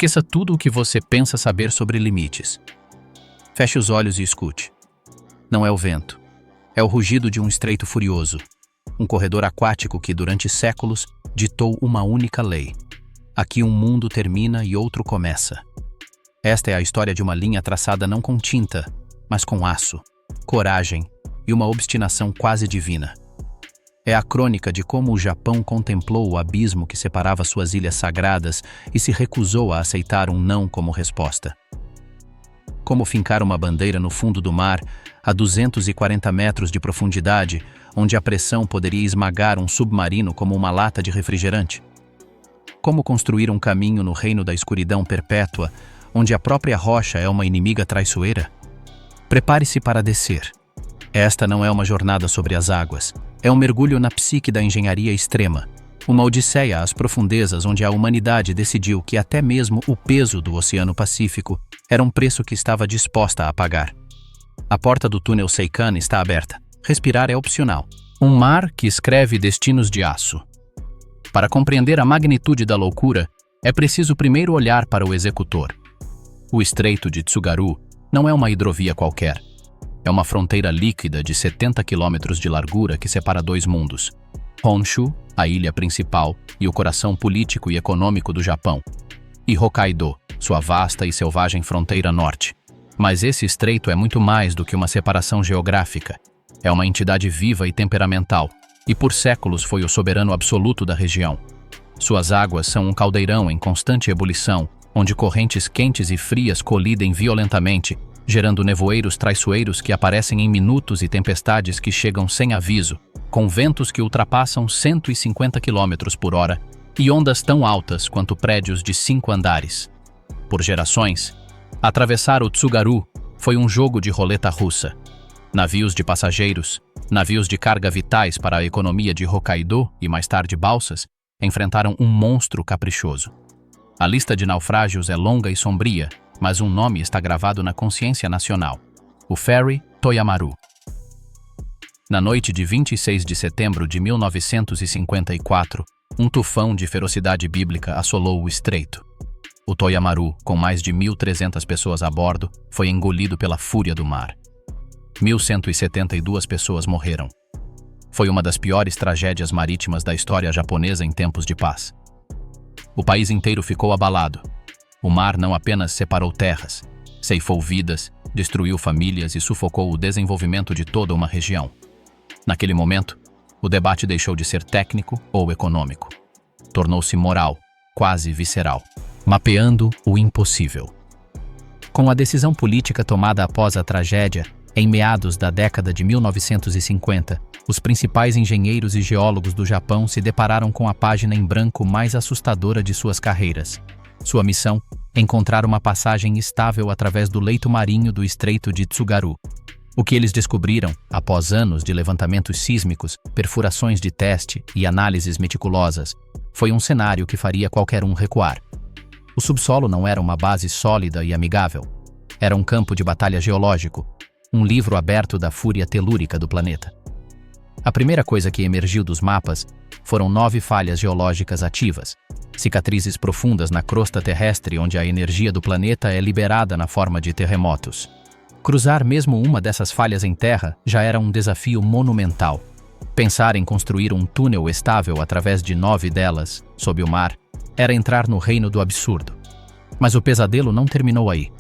Esqueça tudo o que você pensa saber sobre limites. Feche os olhos e escute. Não é o vento. É o rugido de um estreito furioso. Um corredor aquático que, durante séculos, ditou uma única lei. Aqui um mundo termina e outro começa. Esta é a história de uma linha traçada não com tinta, mas com aço, coragem e uma obstinação quase divina. É a crônica de como o Japão contemplou o abismo que separava suas ilhas sagradas e se recusou a aceitar um não como resposta. Como fincar uma bandeira no fundo do mar, a 240 metros de profundidade, onde a pressão poderia esmagar um submarino como uma lata de refrigerante. Como construir um caminho no reino da escuridão perpétua, onde a própria rocha é uma inimiga traiçoeira? Prepare-se para descer. Esta não é uma jornada sobre as águas. É um mergulho na psique da engenharia extrema. Uma odisseia às profundezas onde a humanidade decidiu que até mesmo o peso do Oceano Pacífico era um preço que estava disposta a pagar. A porta do túnel Seikan está aberta. Respirar é opcional. Um mar que escreve destinos de aço. Para compreender a magnitude da loucura, é preciso primeiro olhar para o executor. O Estreito de Tsugaru não é uma hidrovia qualquer. É uma fronteira líquida de 70 quilômetros de largura que separa dois mundos. Honshu, a ilha principal e o coração político e econômico do Japão. E Hokkaido, sua vasta e selvagem fronteira norte. Mas esse estreito é muito mais do que uma separação geográfica. É uma entidade viva e temperamental, e por séculos foi o soberano absoluto da região. Suas águas são um caldeirão em constante ebulição, onde correntes quentes e frias colidem violentamente, gerando nevoeiros traiçoeiros que aparecem em minutos e tempestades que chegam sem aviso, com ventos que ultrapassam 150 km por hora e ondas tão altas quanto prédios de 5 andares. Por gerações, atravessar o Tsugaru foi um jogo de roleta russa. Navios de passageiros, navios de carga vitais para a economia de Hokkaido e mais tarde balsas, enfrentaram um monstro caprichoso. A lista de naufrágios é longa e sombria, mas um nome está gravado na consciência nacional: o Ferry Toyamaru. Na noite de 26 de setembro de 1954, um tufão de ferocidade bíblica assolou o estreito. O Toyamaru, com mais de 1.300 pessoas a bordo, foi engolido pela fúria do mar. 1.172 pessoas morreram. Foi uma das piores tragédias marítimas da história japonesa em tempos de paz. O país inteiro ficou abalado. O mar não apenas separou terras, ceifou vidas, destruiu famílias e sufocou o desenvolvimento de toda uma região. Naquele momento, o debate deixou de ser técnico ou econômico. Tornou-se moral, quase visceral, mapeando o impossível. Com a decisão política tomada após a tragédia, em meados da década de 1950, os principais engenheiros e geólogos do Japão se depararam com a página em branco mais assustadora de suas carreiras. Sua missão: encontrar uma passagem estável através do leito marinho do Estreito de Tsugaru. O que eles descobriram, após anos de levantamentos sísmicos, perfurações de teste e análises meticulosas, foi um cenário que faria qualquer um recuar. O subsolo não era uma base sólida e amigável. Era um campo de batalha geológico, um livro aberto da fúria telúrica do planeta. A primeira coisa que emergiu dos mapas foram 9 falhas geológicas ativas, cicatrizes profundas na crosta terrestre onde a energia do planeta é liberada na forma de terremotos. Cruzar mesmo uma dessas falhas em terra já era um desafio monumental. Pensar em construir um túnel estável através de 9 delas, sob o mar, era entrar no reino do absurdo. Mas o pesadelo não terminou aí.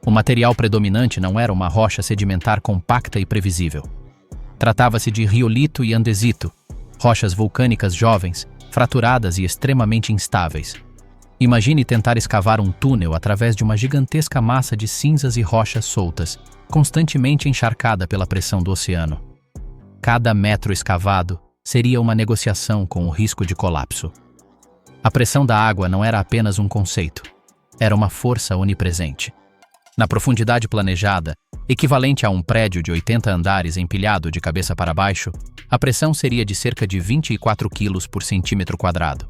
O material predominante não era uma rocha sedimentar compacta e previsível. Tratava-se de riolito e andesito, rochas vulcânicas jovens, fraturadas e extremamente instáveis. Imagine tentar escavar um túnel através de uma gigantesca massa de cinzas e rochas soltas, constantemente encharcada pela pressão do oceano. Cada metro escavado seria uma negociação com o risco de colapso. A pressão da água não era apenas um conceito, era uma força onipresente. Na profundidade planejada, equivalente a um prédio de 80 andares empilhado de cabeça para baixo, a pressão seria de cerca de 24 kg por centímetro quadrado.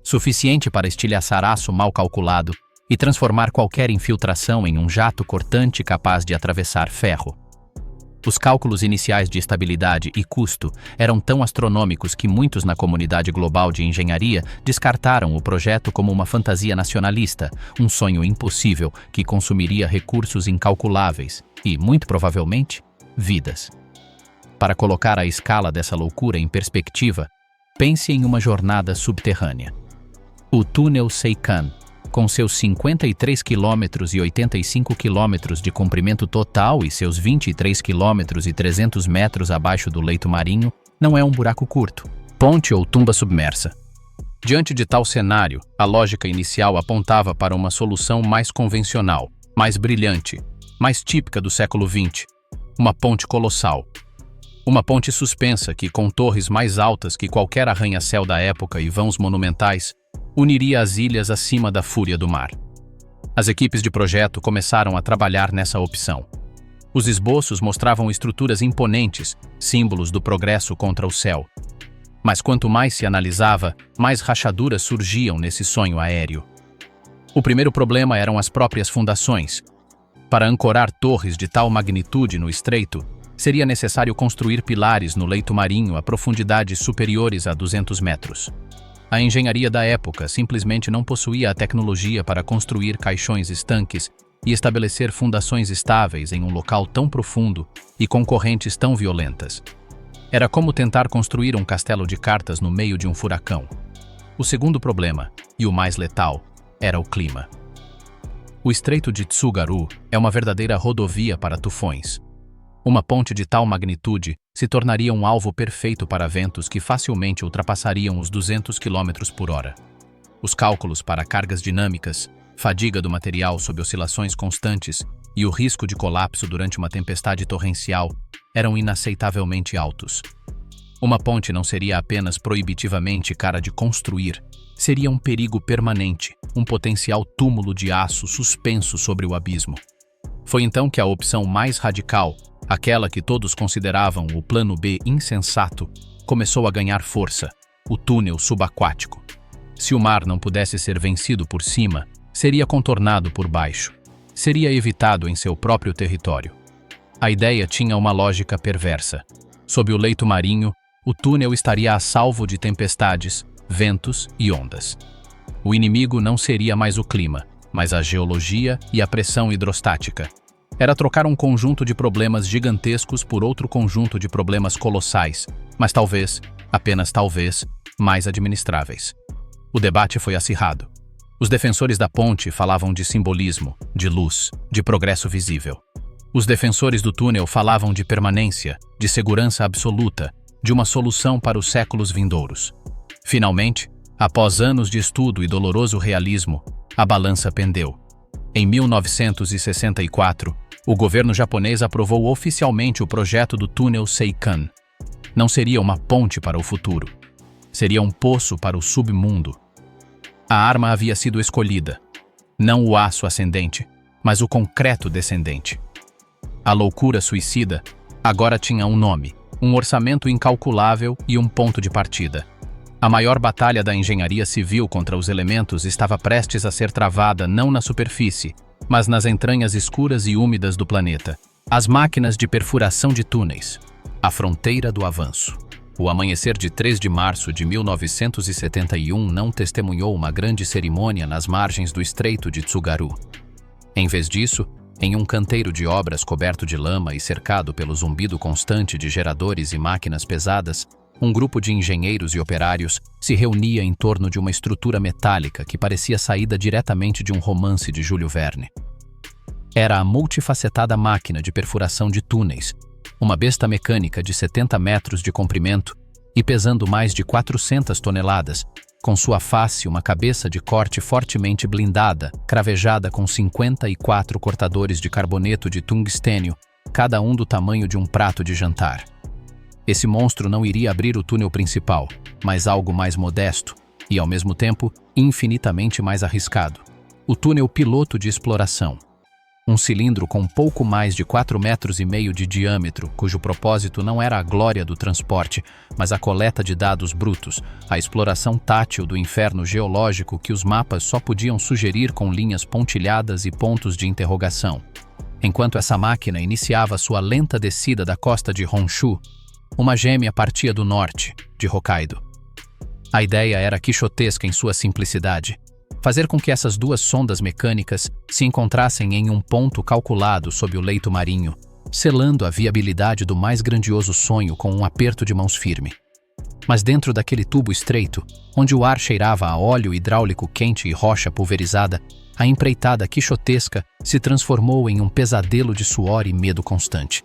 Suficiente para estilhaçar aço mal calculado e transformar qualquer infiltração em um jato cortante capaz de atravessar ferro. Os cálculos iniciais de estabilidade e custo eram tão astronômicos que muitos na comunidade global de engenharia descartaram o projeto como uma fantasia nacionalista, um sonho impossível que consumiria recursos incalculáveis e, muito provavelmente, vidas. Para colocar a escala dessa loucura em perspectiva, pense em uma jornada subterrânea. O túnel Seikan, com seus 53 quilômetros e 85 quilômetros de comprimento total e seus 23 quilômetros e 300 metros abaixo do leito marinho, não é um buraco curto, ponte ou tumba submersa. Diante de tal cenário, a lógica inicial apontava para uma solução mais convencional, mais brilhante, mais típica do século XX, uma ponte colossal. Uma ponte suspensa que, com torres mais altas que qualquer arranha-céu da época e vãos monumentais, uniria as ilhas acima da fúria do mar. As equipes de projeto começaram a trabalhar nessa opção. Os esboços mostravam estruturas imponentes, símbolos do progresso contra o céu. Mas quanto mais se analisava, mais rachaduras surgiam nesse sonho aéreo. O primeiro problema eram as próprias fundações. Para ancorar torres de tal magnitude no estreito, seria necessário construir pilares no leito marinho a profundidades superiores a 200 metros. A engenharia da época simplesmente não possuía a tecnologia para construir caixões estanques e estabelecer fundações estáveis em um local tão profundo e com correntes tão violentas. Era como tentar construir um castelo de cartas no meio de um furacão. O segundo problema, e o mais letal, era o clima. O Estreito de Tsugaru é uma verdadeira rodovia para tufões. Uma ponte de tal magnitude se tornaria um alvo perfeito para ventos que facilmente ultrapassariam os 200 km por hora. Os cálculos para cargas dinâmicas, fadiga do material sob oscilações constantes e o risco de colapso durante uma tempestade torrencial eram inaceitavelmente altos. Uma ponte não seria apenas proibitivamente cara de construir, seria um perigo permanente, um potencial túmulo de aço suspenso sobre o abismo. Foi então que a opção mais radical, aquela que todos consideravam o plano B insensato, começou a ganhar força, o túnel subaquático. Se o mar não pudesse ser vencido por cima, seria contornado por baixo. Seria evitado em seu próprio território. A ideia tinha uma lógica perversa. Sob o leito marinho, o túnel estaria a salvo de tempestades, ventos e ondas. O inimigo não seria mais o clima, mas a geologia e a pressão hidrostática. Era trocar um conjunto de problemas gigantescos por outro conjunto de problemas colossais, mas talvez, apenas talvez, mais administráveis. O debate foi acirrado. Os defensores da ponte falavam de simbolismo, de luz, de progresso visível. Os defensores do túnel falavam de permanência, de segurança absoluta, de uma solução para os séculos vindouros. Finalmente, após anos de estudo e doloroso realismo, a balança pendeu. Em 1964, o governo japonês aprovou oficialmente o projeto do túnel Seikan. Não seria uma ponte para o futuro. Seria um poço para o submundo. A arma havia sido escolhida. Não o aço ascendente, mas o concreto descendente. A loucura suicida agora tinha um nome, um orçamento incalculável e um ponto de partida. A maior batalha da engenharia civil contra os elementos estava prestes a ser travada não na superfície, mas nas entranhas escuras e úmidas do planeta. As máquinas de perfuração de túneis. A fronteira do avanço. O amanhecer de 3 de março de 1971 não testemunhou uma grande cerimônia nas margens do Estreito de Tsugaru. Em vez disso, em um canteiro de obras coberto de lama e cercado pelo zumbido constante de geradores e máquinas pesadas, um grupo de engenheiros e operários se reunia em torno de uma estrutura metálica que parecia saída diretamente de um romance de Júlio Verne. Era a multifacetada máquina de perfuração de túneis, uma besta mecânica de 70 metros de comprimento e pesando mais de 400 toneladas, com sua face uma cabeça de corte fortemente blindada, cravejada com 54 cortadores de carboneto de tungstênio, cada um do tamanho de um prato de jantar. Esse monstro não iria abrir o túnel principal, mas algo mais modesto e, ao mesmo tempo, infinitamente mais arriscado. O túnel piloto de exploração. Um cilindro com pouco mais de 4,5 metros de diâmetro, cujo propósito não era a glória do transporte, mas a coleta de dados brutos, a exploração tátil do inferno geológico que os mapas só podiam sugerir com linhas pontilhadas e pontos de interrogação. Enquanto essa máquina iniciava sua lenta descida da costa de Honshu, uma gêmea partia do norte, de Hokkaido. A ideia era quixotesca em sua simplicidade: fazer com que essas duas sondas mecânicas se encontrassem em um ponto calculado sob o leito marinho, selando a viabilidade do mais grandioso sonho com um aperto de mãos firme. Mas dentro daquele tubo estreito, onde o ar cheirava a óleo hidráulico quente e rocha pulverizada, a empreitada quixotesca se transformou em um pesadelo de suor e medo constante.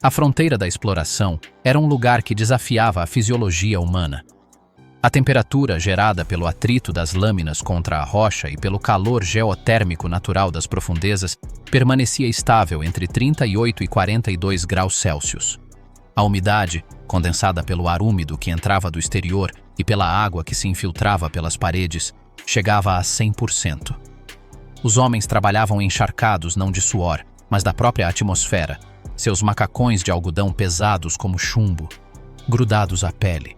A fronteira da exploração era um lugar que desafiava a fisiologia humana. A temperatura gerada pelo atrito das lâminas contra a rocha e pelo calor geotérmico natural das profundezas permanecia estável entre 38 e 42 graus Celsius. A umidade, condensada pelo ar úmido que entrava do exterior e pela água que se infiltrava pelas paredes, chegava a 100%. Os homens trabalhavam encharcados não de suor, mas da própria atmosfera, seus macacões de algodão pesados como chumbo, grudados à pele.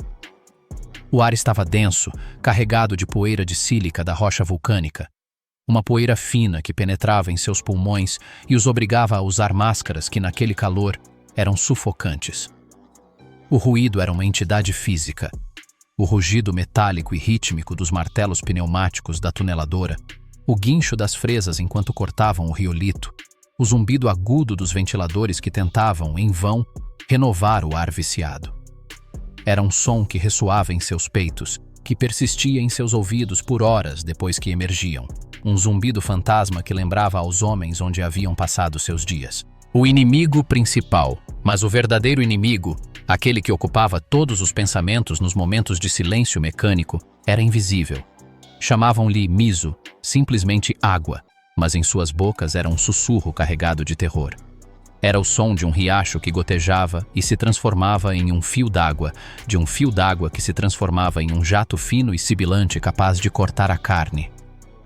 O ar estava denso, carregado de poeira de sílica da rocha vulcânica. Uma poeira fina que penetrava em seus pulmões e os obrigava a usar máscaras que, naquele calor, eram sufocantes. O ruído era uma entidade física. O rugido metálico e rítmico dos martelos pneumáticos da tuneladora, o guincho das fresas enquanto cortavam o riolito, o zumbido agudo dos ventiladores que tentavam, em vão, renovar o ar viciado. Era um som que ressoava em seus peitos, que persistia em seus ouvidos por horas depois que emergiam. Um zumbido fantasma que lembrava aos homens onde haviam passado seus dias. O inimigo principal, mas o verdadeiro inimigo, aquele que ocupava todos os pensamentos nos momentos de silêncio mecânico, era invisível. Chamavam-lhe miso, simplesmente água, mas em suas bocas era um sussurro carregado de terror. Era o som de um riacho que gotejava e se transformava em um fio d'água, de um fio d'água que se transformava em um jato fino e sibilante capaz de cortar a carne.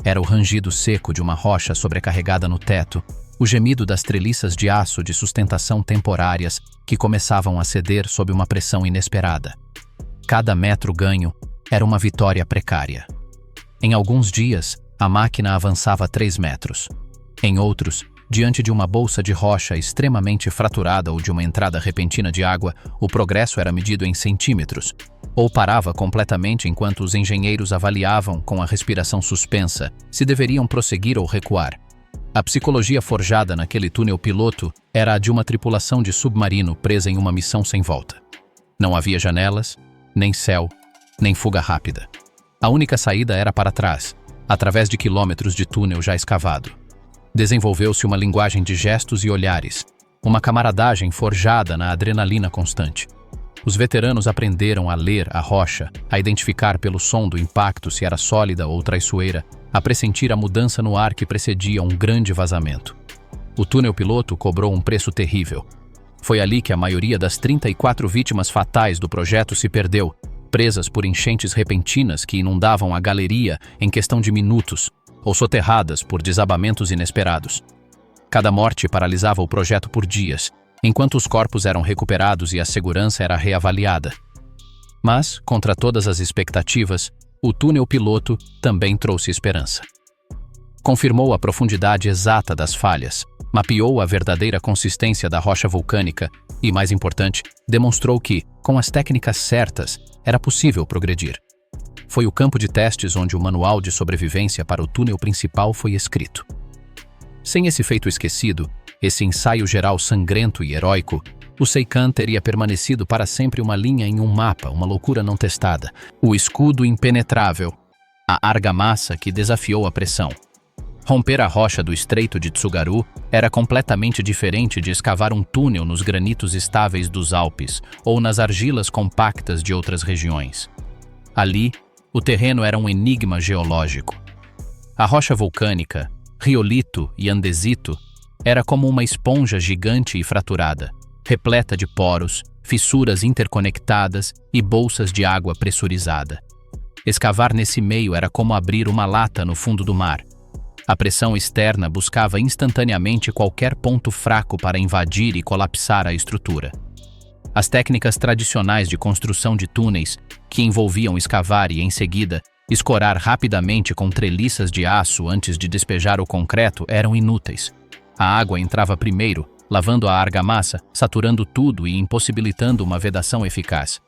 Era o rangido seco de uma rocha sobrecarregada no teto, o gemido das treliças de aço de sustentação temporárias que começavam a ceder sob uma pressão inesperada. Cada metro ganho era uma vitória precária. Em alguns dias, a máquina avançava 3 metros. Em outros, diante de uma bolsa de rocha extremamente fraturada ou de uma entrada repentina de água, o progresso era medido em centímetros, ou parava completamente enquanto os engenheiros avaliavam, com a respiração suspensa, se deveriam prosseguir ou recuar. A psicologia forjada naquele túnel piloto era a de uma tripulação de submarino presa em uma missão sem volta. Não havia janelas, nem céu, nem fuga rápida. A única saída era para trás, através de quilômetros de túnel já escavado. Desenvolveu-se uma linguagem de gestos e olhares, uma camaradagem forjada na adrenalina constante. Os veteranos aprenderam a ler a rocha, a identificar pelo som do impacto se era sólida ou traiçoeira, a pressentir a mudança no ar que precedia um grande vazamento. O túnel piloto cobrou um preço terrível. Foi ali que a maioria das 34 vítimas fatais do projeto se perdeu, presas por enchentes repentinas que inundavam a galeria em questão de minutos, ou soterradas por desabamentos inesperados. Cada morte paralisava o projeto por dias, enquanto os corpos eram recuperados e a segurança era reavaliada. Mas, contra todas as expectativas, o túnel piloto também trouxe esperança. Confirmou a profundidade exata das falhas, mapeou a verdadeira consistência da rocha vulcânica e, mais importante, demonstrou que, com as técnicas certas, era possível progredir. Foi o campo de testes onde o manual de sobrevivência para o túnel principal foi escrito. Sem esse feito esquecido, esse ensaio geral sangrento e heróico, o Seikan teria permanecido para sempre uma linha em um mapa, uma loucura não testada, o escudo impenetrável, a argamassa que desafiou a pressão. Romper a rocha do estreito de Tsugaru era completamente diferente de escavar um túnel nos granitos estáveis dos Alpes ou nas argilas compactas de outras regiões. Ali, o terreno era um enigma geológico. A rocha vulcânica, riolito e andesito, era como uma esponja gigante e fraturada, repleta de poros, fissuras interconectadas e bolsas de água pressurizada. Escavar nesse meio era como abrir uma lata no fundo do mar. A pressão externa buscava instantaneamente qualquer ponto fraco para invadir e colapsar a estrutura. As técnicas tradicionais de construção de túneis, que envolviam escavar e, em seguida, escorar rapidamente com treliças de aço antes de despejar o concreto, eram inúteis. A água entrava primeiro, lavando a argamassa, saturando tudo e impossibilitando uma vedação eficaz.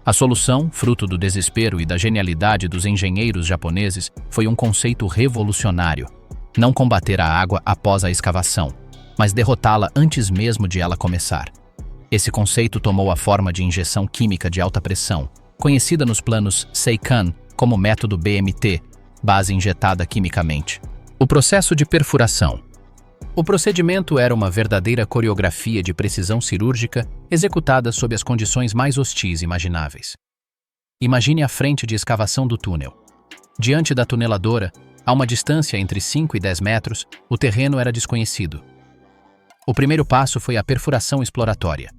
A solução, fruto do desespero e da genialidade dos engenheiros japoneses, foi um conceito revolucionário: não combater a água após a escavação, mas derrotá-la antes mesmo de ela começar. Esse conceito tomou a forma de injeção química de alta pressão, conhecida nos planos Seikan como método BMT, base injetada quimicamente. O processo de perfuração. O procedimento era uma verdadeira coreografia de precisão cirúrgica executada sob as condições mais hostis imagináveis. Imagine a frente de escavação do túnel. Diante da tuneladora, a uma distância entre 5 e 10 metros, o terreno era desconhecido. O primeiro passo foi a perfuração exploratória.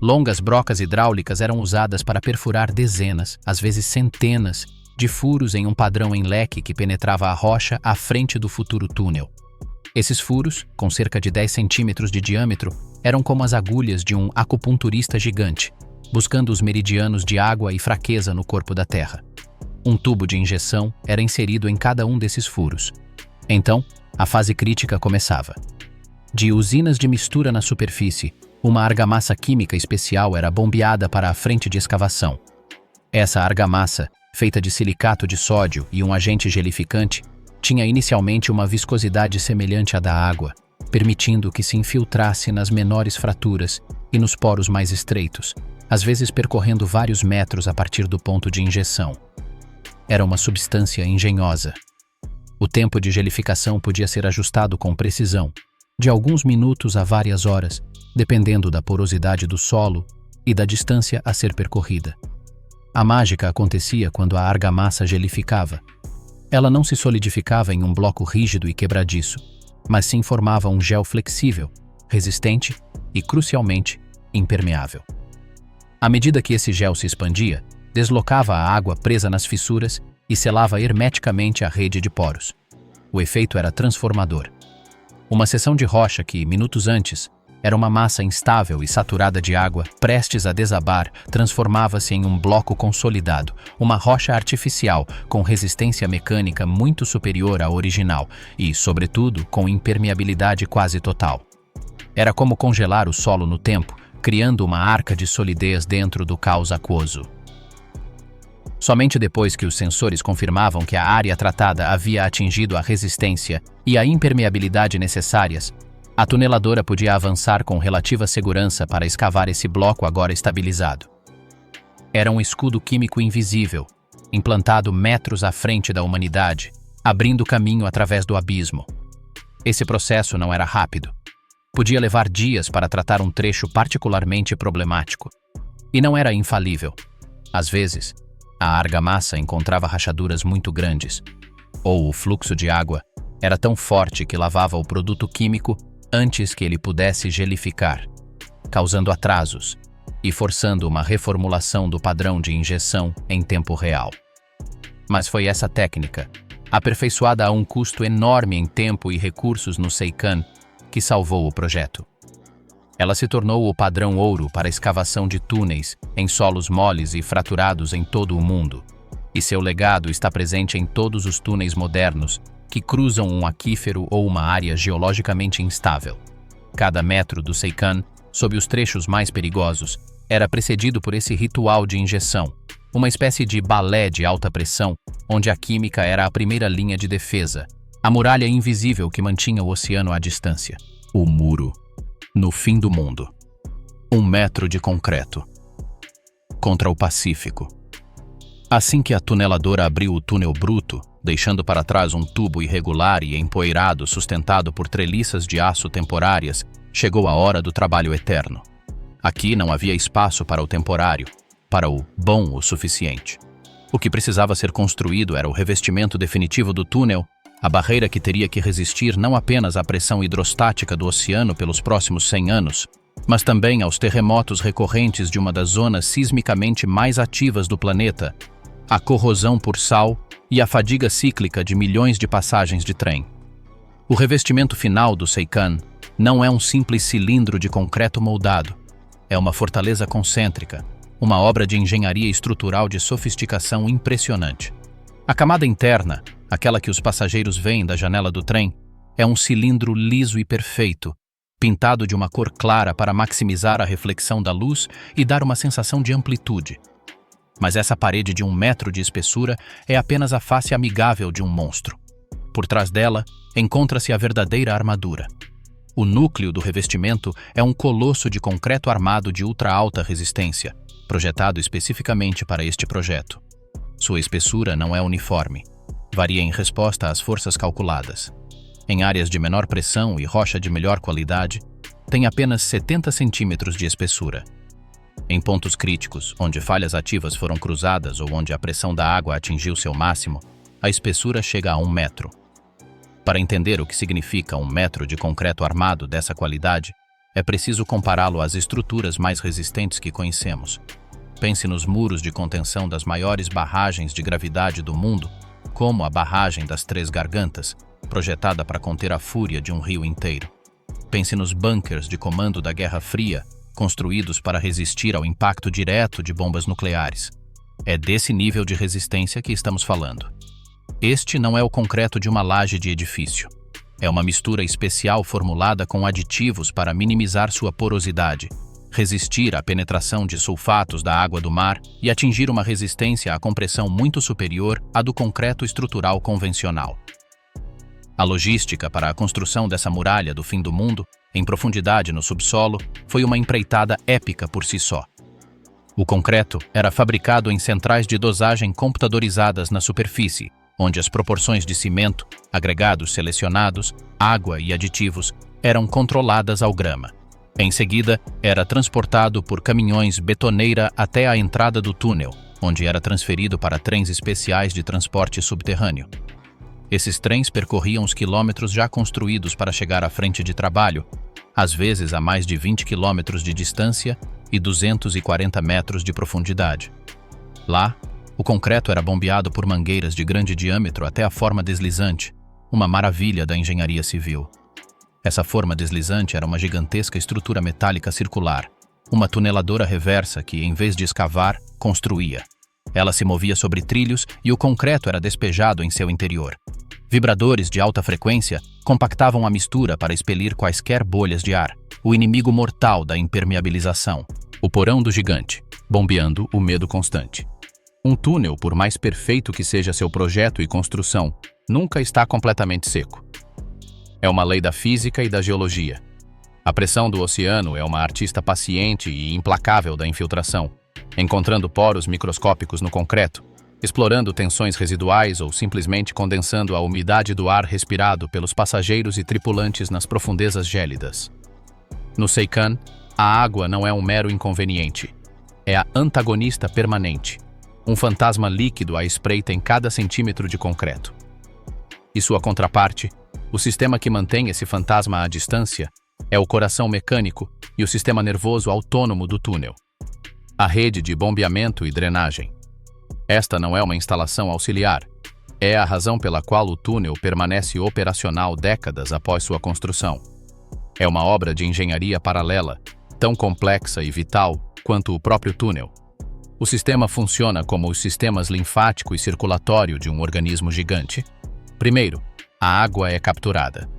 Longas brocas hidráulicas eram usadas para perfurar dezenas, às vezes centenas, de furos em um padrão em leque que penetrava a rocha à frente do futuro túnel. Esses furos, com cerca de 10 centímetros de diâmetro, eram como as agulhas de um acupunturista gigante, buscando os meridianos de água e fraqueza no corpo da terra. Um tubo de injeção era inserido em cada um desses furos. Então, a fase crítica começava. De usinas de mistura na superfície, uma argamassa química especial era bombeada para a frente de escavação. Essa argamassa, feita de silicato de sódio e um agente gelificante, tinha inicialmente uma viscosidade semelhante à da água, permitindo que se infiltrasse nas menores fraturas e nos poros mais estreitos, às vezes percorrendo vários metros a partir do ponto de injeção. Era uma substância engenhosa. O tempo de gelificação podia ser ajustado com precisão, de alguns minutos a várias horas, dependendo da porosidade do solo e da distância a ser percorrida. A mágica acontecia quando a argamassa gelificava. Ela não se solidificava em um bloco rígido e quebradiço, mas sim formava um gel flexível, resistente e, crucialmente, impermeável. À medida que esse gel se expandia, deslocava a água presa nas fissuras e selava hermeticamente a rede de poros. O efeito era transformador. Uma seção de rocha que, minutos antes, era uma massa instável e saturada de água, prestes a desabar, transformava-se em um bloco consolidado, uma rocha artificial com resistência mecânica muito superior à original e, sobretudo, com impermeabilidade quase total. Era como congelar o solo no tempo, criando uma arca de solidez dentro do caos aquoso. Somente depois que os sensores confirmavam que a área tratada havia atingido a resistência e a impermeabilidade necessárias, a tuneladora podia avançar com relativa segurança para escavar esse bloco agora estabilizado. Era um escudo químico invisível, implantado metros à frente da humanidade, abrindo caminho através do abismo. Esse processo não era rápido. Podia levar dias para tratar um trecho particularmente problemático. E não era infalível. Às vezes, a argamassa encontrava rachaduras muito grandes, ou o fluxo de água era tão forte que lavava o produto químico antes que ele pudesse gelificar, causando atrasos e forçando uma reformulação do padrão de injeção em tempo real. Mas foi essa técnica, aperfeiçoada a um custo enorme em tempo e recursos no Seikan, que salvou o projeto. Ela se tornou o padrão ouro para a escavação de túneis em solos moles e fraturados em todo o mundo, e seu legado está presente em todos os túneis modernos que cruzam um aquífero ou uma área geologicamente instável. Cada metro do Seikan, sob os trechos mais perigosos, era precedido por esse ritual de injeção, uma espécie de balé de alta pressão, onde a química era a primeira linha de defesa, a muralha invisível que mantinha o oceano à distância. O muro. No fim do mundo. 1 metro de concreto. Contra o Pacífico. Assim que a tuneladora abriu o túnel bruto, deixando para trás um tubo irregular e empoeirado sustentado por treliças de aço temporárias, chegou a hora do trabalho eterno. Aqui não havia espaço para o temporário, para o bom o suficiente. O que precisava ser construído era o revestimento definitivo do túnel, a barreira que teria que resistir não apenas à pressão hidrostática do oceano pelos próximos 100 anos, mas também aos terremotos recorrentes de uma das zonas sismicamente mais ativas do planeta, a corrosão por sal e a fadiga cíclica de milhões de passagens de trem. O revestimento final do Seikan não é um simples cilindro de concreto moldado, é uma fortaleza concêntrica, uma obra de engenharia estrutural de sofisticação impressionante. A camada interna, aquela que os passageiros veem da janela do trem, é um cilindro liso e perfeito, pintado de uma cor clara para maximizar a reflexão da luz e dar uma sensação de amplitude. Mas essa parede de 1 metro de espessura é apenas a face amigável de um monstro. Por trás dela, encontra-se a verdadeira armadura. O núcleo do revestimento é um colosso de concreto armado de ultra-alta resistência, projetado especificamente para este projeto. Sua espessura não é uniforme. Varia em resposta às forças calculadas. Em áreas de menor pressão e rocha de melhor qualidade, tem apenas 70 centímetros de espessura. Em pontos críticos, onde falhas ativas foram cruzadas ou onde a pressão da água atingiu seu máximo, a espessura chega a 1 metro. Para entender o que significa 1 metro de concreto armado dessa qualidade, é preciso compará-lo às estruturas mais resistentes que conhecemos. Pense nos muros de contenção das maiores barragens de gravidade do mundo, como a barragem das Três Gargantas, projetada para conter a fúria de um rio inteiro. Pense nos bunkers de comando da Guerra Fria, construídos para resistir ao impacto direto de bombas nucleares. É desse nível de resistência que estamos falando. Este não é o concreto de uma laje de edifício. É uma mistura especial formulada com aditivos para minimizar sua porosidade, resistir à penetração de sulfatos da água do mar e atingir uma resistência à compressão muito superior à do concreto estrutural convencional. A logística para a construção dessa muralha do fim do mundo, em profundidade no subsolo, foi uma empreitada épica por si só. O concreto era fabricado em centrais de dosagem computadorizadas na superfície, onde as proporções de cimento, agregados selecionados, água e aditivos eram controladas ao grama. Em seguida, era transportado por caminhões betoneira até a entrada do túnel, onde era transferido para trens especiais de transporte subterrâneo. Esses trens percorriam os quilômetros já construídos para chegar à frente de trabalho, às vezes a mais de 20 quilômetros de distância e 240 metros de profundidade. Lá, o concreto era bombeado por mangueiras de grande diâmetro até a forma deslizante, uma maravilha da engenharia civil. Essa forma deslizante era uma gigantesca estrutura metálica circular, uma tuneladora reversa que, em vez de escavar, construía. Ela se movia sobre trilhos e o concreto era despejado em seu interior. Vibradores de alta frequência compactavam a mistura para expelir quaisquer bolhas de ar, o inimigo mortal da impermeabilização. O porão do gigante, bombeando o medo constante. Um túnel, por mais perfeito que seja seu projeto e construção, nunca está completamente seco. É uma lei da física e da geologia. A pressão do oceano é uma artista paciente e implacável da infiltração, encontrando poros microscópicos no concreto, explorando tensões residuais ou simplesmente condensando a umidade do ar respirado pelos passageiros e tripulantes nas profundezas gélidas. No Seikan, a água não é um mero inconveniente. É a antagonista permanente, um fantasma líquido à espreita em cada centímetro de concreto. E sua contraparte, o sistema que mantém esse fantasma à distância, é o coração mecânico e o sistema nervoso autônomo do túnel. A rede de bombeamento e drenagem. Esta não é uma instalação auxiliar. É a razão pela qual o túnel permanece operacional décadas após sua construção. É uma obra de engenharia paralela, tão complexa e vital quanto o próprio túnel. O sistema funciona como os sistemas linfático e circulatório de um organismo gigante. Primeiro, a água é capturada.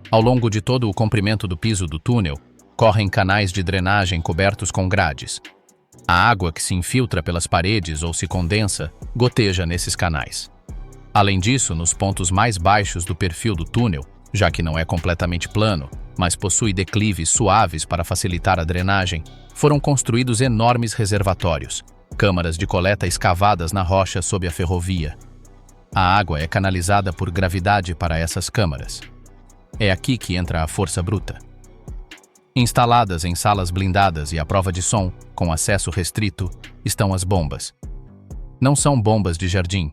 Ao longo de todo o comprimento do piso do túnel, correm canais de drenagem cobertos com grades. A água que se infiltra pelas paredes ou se condensa, goteja nesses canais. Além disso, nos pontos mais baixos do perfil do túnel, já que não é completamente plano, mas possui declives suaves para facilitar a drenagem, foram construídos enormes reservatórios, câmaras de coleta escavadas na rocha sob a ferrovia. A água é canalizada por gravidade para essas câmaras. É aqui que entra a força bruta. Instaladas em salas blindadas e à prova de som, com acesso restrito, estão as bombas. Não são bombas de jardim.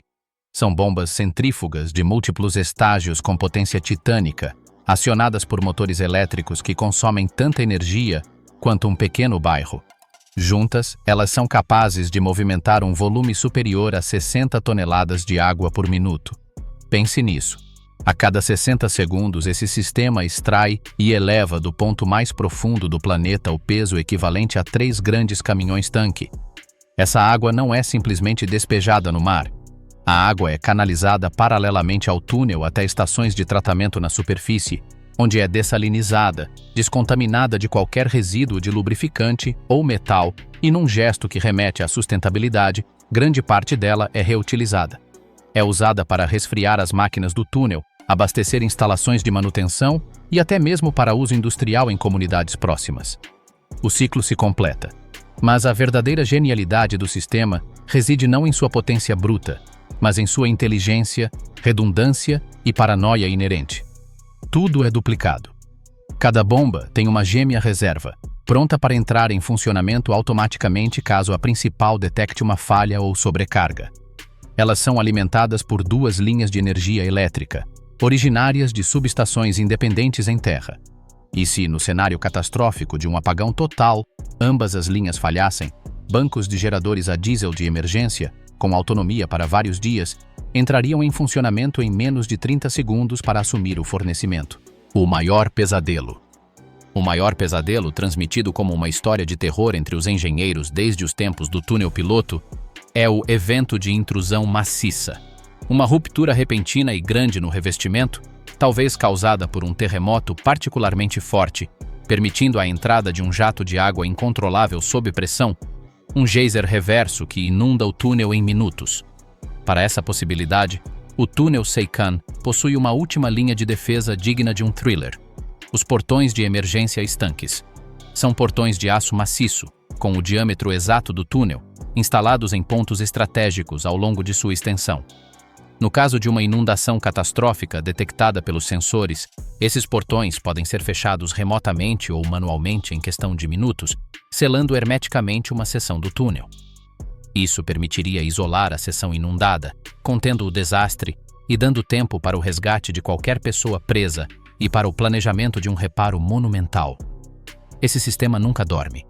São bombas centrífugas de múltiplos estágios com potência titânica, acionadas por motores elétricos que consomem tanta energia quanto um pequeno bairro. Juntas, elas são capazes de movimentar um volume superior a 60 toneladas de água por minuto. Pense nisso. A cada 60 segundos, esse sistema extrai e eleva do ponto mais profundo do planeta o peso equivalente a 3 grandes caminhões-tanque. Essa água não é simplesmente despejada no mar. A água é canalizada paralelamente ao túnel até estações de tratamento na superfície, onde é dessalinizada, descontaminada de qualquer resíduo de lubrificante ou metal e, num gesto que remete à sustentabilidade, grande parte dela é reutilizada. É usada para resfriar as máquinas do túnel, abastecer instalações de manutenção e até mesmo para uso industrial em comunidades próximas. O ciclo se completa. Mas a verdadeira genialidade do sistema reside não em sua potência bruta, mas em sua inteligência, redundância e paranoia inerente. Tudo é duplicado. Cada bomba tem uma gêmea reserva, pronta para entrar em funcionamento automaticamente caso a principal detecte uma falha ou sobrecarga. Elas são alimentadas por duas linhas de energia elétrica, originárias de subestações independentes em terra. E se, no cenário catastrófico de um apagão total, ambas as linhas falhassem, bancos de geradores a diesel de emergência, com autonomia para vários dias, entrariam em funcionamento em menos de 30 segundos para assumir o fornecimento. O maior pesadelo. O maior pesadelo, transmitido como uma história de terror entre os engenheiros desde os tempos do túnel piloto, é o evento de intrusão maciça. Uma ruptura repentina e grande no revestimento, talvez causada por um terremoto particularmente forte, permitindo a entrada de um jato de água incontrolável sob pressão, um geyser reverso que inunda o túnel em minutos. Para essa possibilidade, o túnel Seikan possui uma última linha de defesa digna de um thriller: os portões de emergência estanques. São portões de aço maciço, com o diâmetro exato do túnel, instalados em pontos estratégicos ao longo de sua extensão. No caso de uma inundação catastrófica detectada pelos sensores, esses portões podem ser fechados remotamente ou manualmente em questão de minutos, selando hermeticamente uma seção do túnel. Isso permitiria isolar a seção inundada, contendo o desastre e dando tempo para o resgate de qualquer pessoa presa e para o planejamento de um reparo monumental. Esse sistema nunca dorme.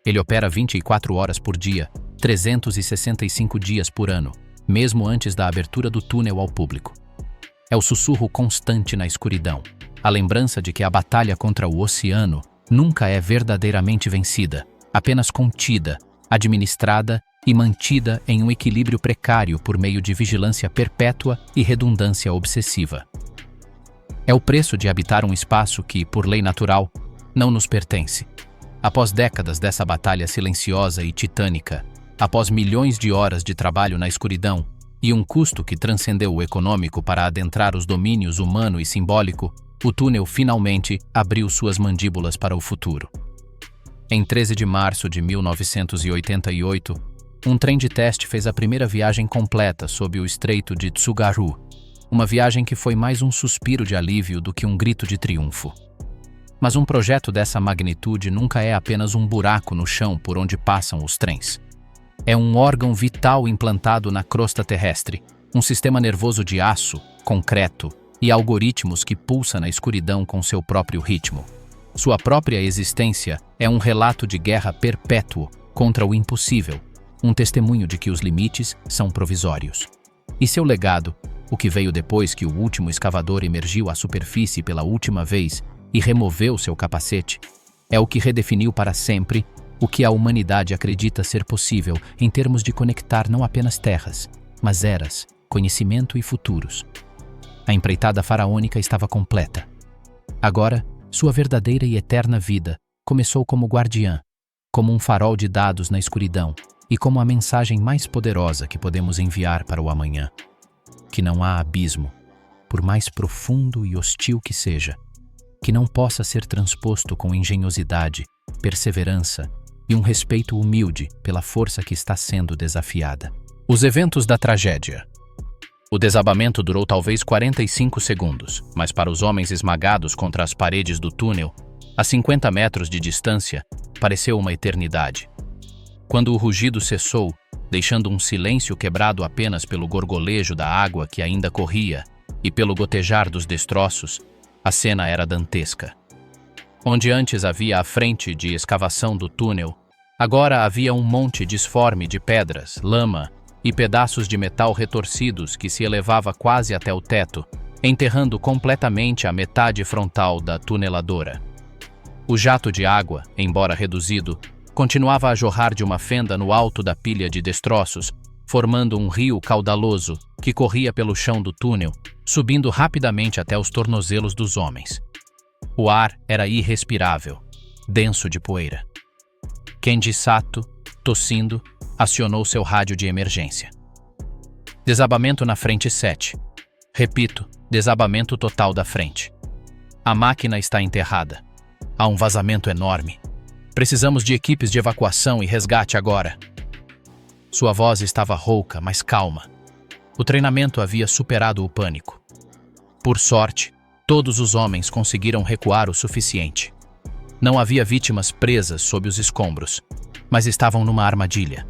Ele opera 24 horas por dia, 365 dias por ano, mesmo antes da abertura do túnel ao público. É o sussurro constante na escuridão, a lembrança de que a batalha contra o oceano nunca é verdadeiramente vencida, apenas contida, administrada e mantida em um equilíbrio precário por meio de vigilância perpétua e redundância obsessiva. É o preço de habitar um espaço que, por lei natural, não nos pertence. Após décadas dessa batalha silenciosa e titânica, após milhões de horas de trabalho na escuridão e um custo que transcendeu o econômico para adentrar os domínios humano e simbólico, o túnel finalmente abriu suas mandíbulas para o futuro. Em 13 de março de 1988, um trem de teste fez a primeira viagem completa sob o estreito de Tsugaru, uma viagem que foi mais um suspiro de alívio do que um grito de triunfo. Mas um projeto dessa magnitude nunca é apenas um buraco no chão por onde passam os trens. É um órgão vital implantado na crosta terrestre, um sistema nervoso de aço, concreto e algoritmos que pulsa na escuridão com seu próprio ritmo. Sua própria existência é um relato de guerra perpétuo contra o impossível, um testemunho de que os limites são provisórios. E seu legado, o que veio depois que o último escavador emergiu à superfície pela última vez e removeu seu capacete, é o que redefiniu para sempre o que a humanidade acredita ser possível em termos de conectar não apenas terras, mas eras, conhecimento e futuros. A empreitada faraônica estava completa. Agora, sua verdadeira e eterna vida começou como guardiã, como um farol de dados na escuridão e como a mensagem mais poderosa que podemos enviar para o amanhã: que não há abismo, por mais profundo e hostil que seja, que não possa ser transposto com engenhosidade, perseverança e um respeito humilde pela força que está sendo desafiada. Os eventos da tragédia. O desabamento durou talvez 45 segundos, mas para os homens esmagados contra as paredes do túnel, a 50 metros de distância, pareceu uma eternidade. Quando o rugido cessou, deixando um silêncio quebrado apenas pelo gorgolejo da água que ainda corria e pelo gotejar dos destroços, a cena era dantesca. Onde antes havia a frente de escavação do túnel, agora havia um monte disforme de pedras, lama e pedaços de metal retorcidos que se elevava quase até o teto, enterrando completamente a metade frontal da tuneladora. O jato de água, embora reduzido, continuava a jorrar de uma fenda no alto da pilha de destroços, formando um rio caudaloso que corria pelo chão do túnel, subindo rapidamente até os tornozelos dos homens. O ar era irrespirável, denso de poeira. Kenji Sato, tossindo, acionou seu rádio de emergência. Desabamento na frente 7. Repito, desabamento total da frente. A máquina está enterrada. Há um vazamento enorme. Precisamos de equipes de evacuação e resgate agora. Sua voz estava rouca, mas calma. O treinamento havia superado o pânico. Por sorte, todos os homens conseguiram recuar o suficiente. Não havia vítimas presas sob os escombros, mas estavam numa armadilha.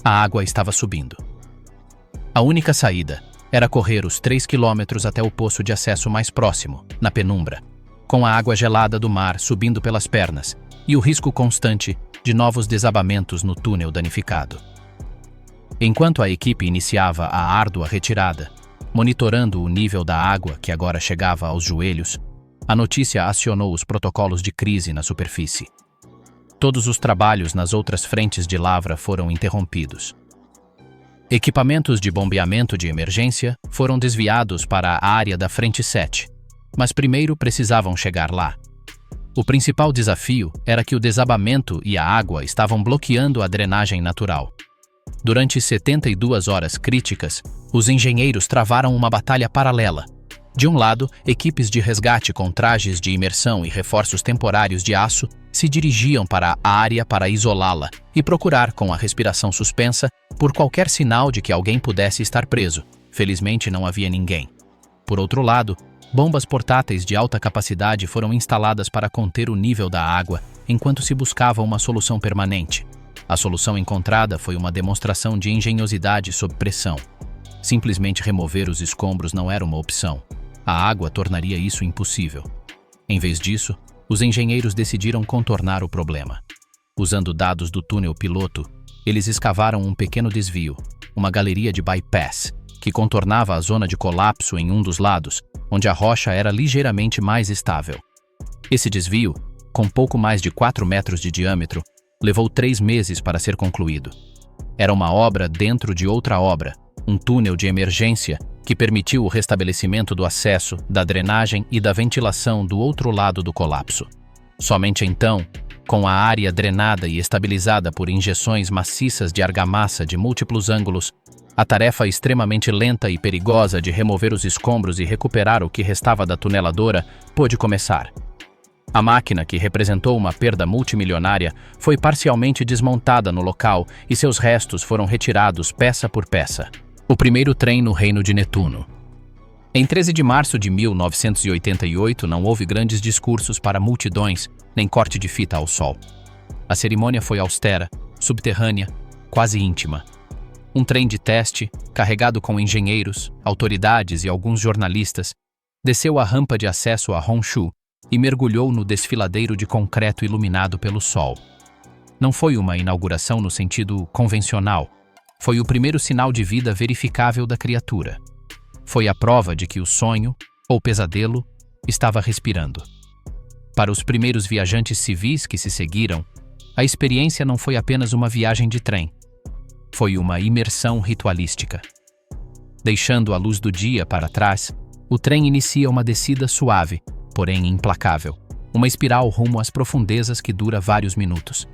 A água estava subindo. A única saída era correr os 3 quilômetros até o poço de acesso mais próximo, na penumbra, com a água gelada do mar subindo pelas pernas e o risco constante de novos desabamentos no túnel danificado. Enquanto a equipe iniciava a árdua retirada, monitorando o nível da água que agora chegava aos joelhos, a notícia acionou os protocolos de crise na superfície. Todos os trabalhos nas outras frentes de lavra foram interrompidos. Equipamentos de bombeamento de emergência foram desviados para a área da frente 7, mas primeiro precisavam chegar lá. O principal desafio era que o desabamento e a água estavam bloqueando a drenagem natural. Durante 72 horas críticas, os engenheiros travaram uma batalha paralela. De um lado, equipes de resgate com trajes de imersão e reforços temporários de aço se dirigiam para a área para isolá-la e procurar, com a respiração suspensa, por qualquer sinal de que alguém pudesse estar preso. Felizmente não havia ninguém. Por outro lado, bombas portáteis de alta capacidade foram instaladas para conter o nível da água enquanto se buscava uma solução permanente. A solução encontrada foi uma demonstração de engenhosidade sob pressão. Simplesmente remover os escombros não era uma opção. A água tornaria isso impossível. Em vez disso, os engenheiros decidiram contornar o problema. Usando dados do túnel piloto, eles escavaram um pequeno desvio, uma galeria de bypass, que contornava a zona de colapso em um dos lados, onde a rocha era ligeiramente mais estável. Esse desvio, com pouco mais de 4 metros de diâmetro, levou 3 meses para ser concluído. Era uma obra dentro de outra obra, um túnel de emergência que permitiu o restabelecimento do acesso, da drenagem e da ventilação do outro lado do colapso. Somente então, com a área drenada e estabilizada por injeções maciças de argamassa de múltiplos ângulos, a tarefa extremamente lenta e perigosa de remover os escombros e recuperar o que restava da tuneladora pôde começar. A máquina, que representou uma perda multimilionária, foi parcialmente desmontada no local e seus restos foram retirados peça por peça. O primeiro trem no Reino de Netuno. Em 13 de março de 1988, não houve grandes discursos para multidões, nem corte de fita ao sol. A cerimônia foi austera, subterrânea, quase íntima. Um trem de teste, carregado com engenheiros, autoridades e alguns jornalistas, desceu a rampa de acesso a Honshu e mergulhou no desfiladeiro de concreto iluminado pelo sol. Não foi uma inauguração no sentido convencional. Foi o primeiro sinal de vida verificável da criatura. Foi a prova de que o sonho, ou pesadelo, estava respirando. Para os primeiros viajantes civis que se seguiram, a experiência não foi apenas uma viagem de trem. Foi uma imersão ritualística. Deixando a luz do dia para trás, o trem inicia uma descida suave, porém implacável. Uma espiral rumo às profundezas que dura vários minutos.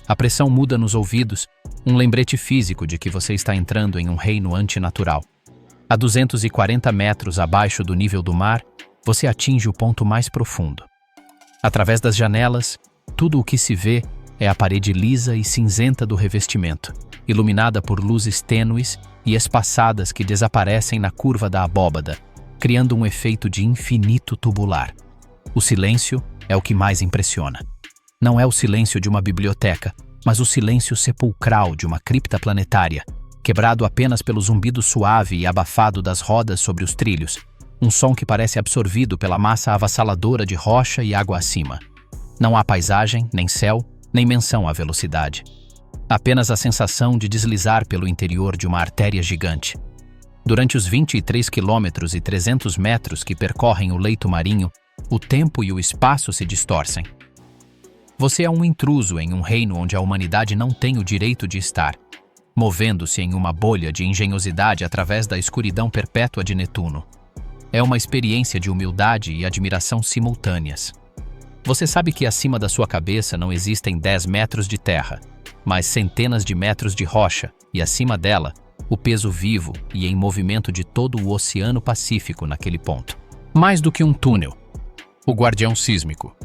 A pressão muda nos ouvidos, um lembrete físico de que você está entrando em um reino antinatural. A 240 metros abaixo do nível do mar, você atinge o ponto mais profundo. Através das janelas, tudo o que se vê é a parede lisa e cinzenta do revestimento, iluminada por luzes tênues e espaçadas que desaparecem na curva da abóbada, criando um efeito de infinito tubular. O silêncio é o que mais impressiona. Não é o silêncio de uma biblioteca, mas o silêncio sepulcral de uma cripta planetária, quebrado apenas pelo zumbido suave e abafado das rodas sobre os trilhos, um som que parece absorvido pela massa avassaladora de rocha e água acima. Não há paisagem, nem céu, nem menção à velocidade. Apenas a sensação de deslizar pelo interior de uma artéria gigante. Durante os 23 quilômetros e 300 metros que percorrem o leito marinho, o tempo e o espaço se distorcem. Você é um intruso em um reino onde a humanidade não tem o direito de estar. movendo-se em uma bolha de engenhosidade através da escuridão perpétua de Netuno. É uma experiência de humildade e admiração simultâneas. Você sabe que acima da sua cabeça não existem 10 metros de terra, mas centenas de metros de rocha, e acima dela, o peso vivo e em movimento de todo o Oceano Pacífico naquele ponto. Mais do que um túnel, o guardião sísmico.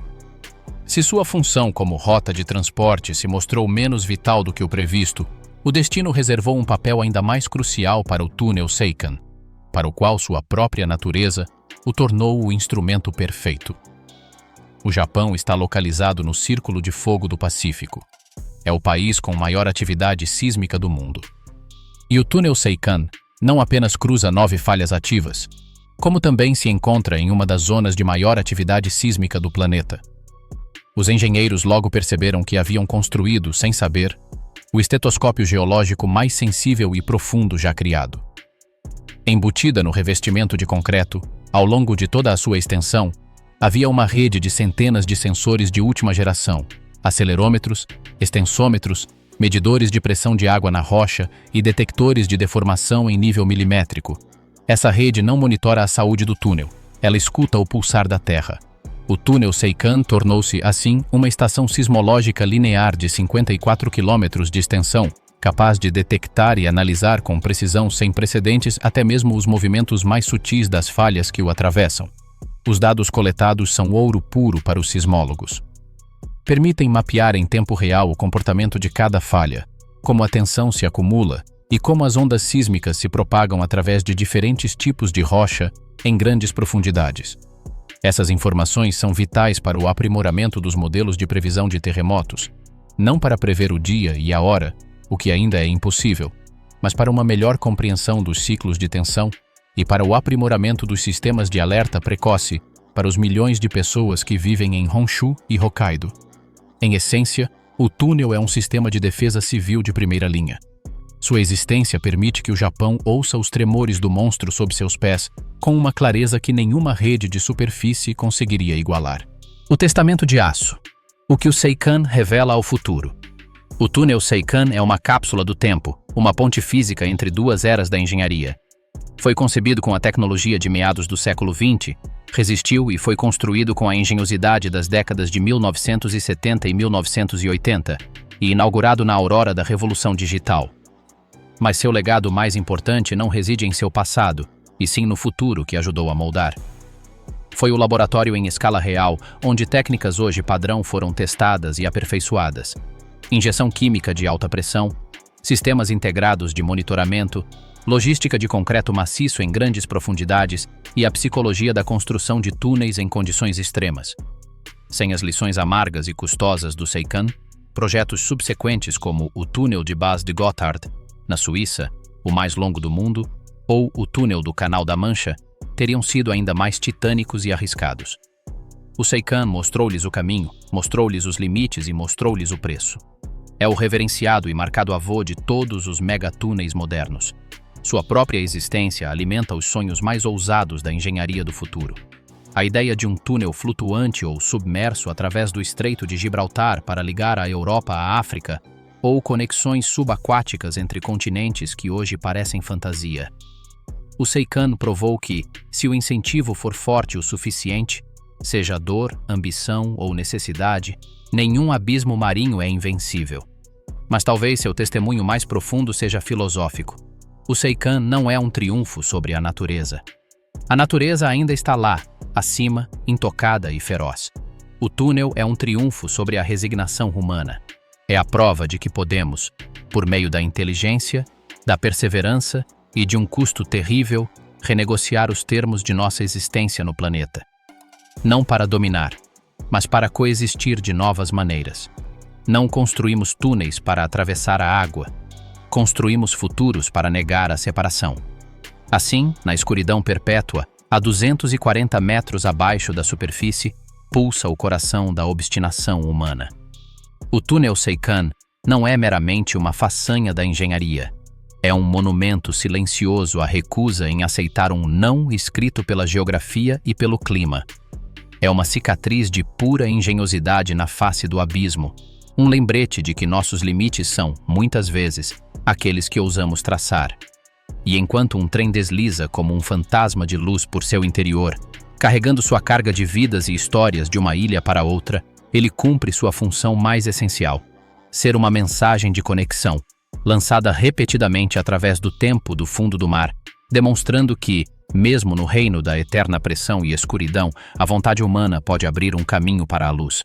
Se sua função como rota de transporte se mostrou menos vital do que o previsto, o destino reservou um papel ainda mais crucial para o túnel Seikan, para o qual sua própria natureza o tornou o instrumento perfeito. O Japão está localizado no Círculo de Fogo do Pacífico. É o país com maior atividade sísmica do mundo. E o túnel Seikan não apenas cruza 9 falhas ativas, como também se encontra em uma das zonas de maior atividade sísmica do planeta. Os engenheiros logo perceberam que haviam construído, sem saber, o estetoscópio geológico mais sensível e profundo já criado. Embutida no revestimento de concreto, ao longo de toda a sua extensão, havia uma rede de centenas de sensores de última geração, acelerômetros, extensômetros, medidores de pressão de água na rocha e detectores de deformação em nível milimétrico. Essa rede não monitora a saúde do túnel, ela escuta o pulsar da Terra. O túnel Seikan tornou-se, assim, uma estação sismológica linear de 54 quilômetros de extensão, capaz de detectar e analisar com precisão sem precedentes até mesmo os movimentos mais sutis das falhas que o atravessam. Os dados coletados são ouro puro para os sismólogos. Permitem mapear em tempo real o comportamento de cada falha, como a tensão se acumula e como as ondas sísmicas se propagam através de diferentes tipos de rocha em grandes profundidades. Essas informações são vitais para o aprimoramento dos modelos de previsão de terremotos, não para prever o dia e a hora, o que ainda é impossível, mas para uma melhor compreensão dos ciclos de tensão e para o aprimoramento dos sistemas de alerta precoce para os milhões de pessoas que vivem em Honshu e Hokkaido. Em essência, o túnel é um sistema de defesa civil de primeira linha. Sua existência permite que o Japão ouça os tremores do monstro sob seus pés com uma clareza que nenhuma rede de superfície conseguiria igualar. O testamento de aço. O que o Seikan revela ao futuro. O túnel Seikan é uma cápsula do tempo, uma ponte física entre duas eras da engenharia. Foi concebido com a tecnologia de meados do século XX, resistiu e foi construído com a engenhosidade das décadas de 1970 e 1980 e inaugurado na aurora da Revolução Digital. Mas seu legado mais importante não reside em seu passado, e sim no futuro que ajudou a moldar. Foi o laboratório em escala real, onde técnicas hoje padrão foram testadas e aperfeiçoadas. Injeção química de alta pressão, sistemas integrados de monitoramento, logística de concreto maciço em grandes profundidades e a psicologia da construção de túneis em condições extremas. Sem as lições amargas e custosas do Seikan, projetos subsequentes como o túnel de Base de Gotthard, na Suíça, o mais longo do mundo, ou o túnel do Canal da Mancha, teriam sido ainda mais titânicos e arriscados. O Seikan mostrou-lhes o caminho, mostrou-lhes os limites e mostrou-lhes o preço. É o reverenciado e marcado avô de todos os megatúneis modernos. Sua própria existência alimenta os sonhos mais ousados da engenharia do futuro. A ideia de um túnel flutuante ou submerso através do Estreito de Gibraltar para ligar a Europa à África, ou conexões subaquáticas entre continentes que hoje parecem fantasia. O Seikan provou que, se o incentivo for forte o suficiente, seja dor, ambição ou necessidade, nenhum abismo marinho é invencível. Mas talvez seu testemunho mais profundo seja filosófico. O Seikan não é um triunfo sobre a natureza. A natureza ainda está lá, acima, intocada e feroz. O túnel é um triunfo sobre a resignação humana. É a prova de que podemos, por meio da inteligência, da perseverança e de um custo terrível, renegociar os termos de nossa existência no planeta. Não para dominar, mas para coexistir de novas maneiras. Não construímos túneis para atravessar a água. Construímos futuros para negar a separação. Assim, na escuridão perpétua, a 240 metros abaixo da superfície, pulsa o coração da obstinação humana. O túnel Seikan não é meramente uma façanha da engenharia. É um monumento silencioso à recusa em aceitar um não escrito pela geografia e pelo clima. É uma cicatriz de pura engenhosidade na face do abismo, Um lembrete de que nossos limites são, muitas vezes, aqueles que ousamos traçar. E enquanto um trem desliza como um fantasma de luz por seu interior, carregando sua carga de vidas e histórias de uma ilha para outra, ele cumpre sua função mais essencial: ser uma mensagem de conexão, lançada repetidamente através do tempo do fundo do mar, demonstrando que, mesmo no reino da eterna pressão e escuridão, a vontade humana pode abrir um caminho para a luz.